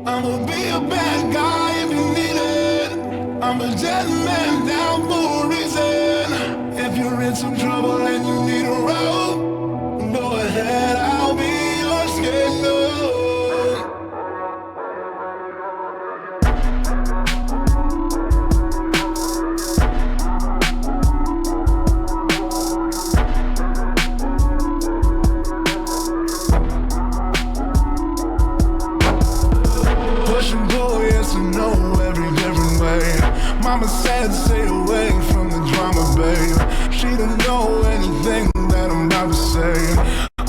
I'ma be a bad guy if you need it. I'm a gentleman down for a reason. If you're in some trouble and you need a rope, go ahead, I'll be your scapegoat. Push and pull, yes and no, every different way. Mama said stay away from the drama, babe. She don't know anything that I'm about to say.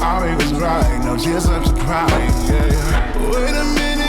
Ari was right, no tears left to cry, yeah. Wait a minute.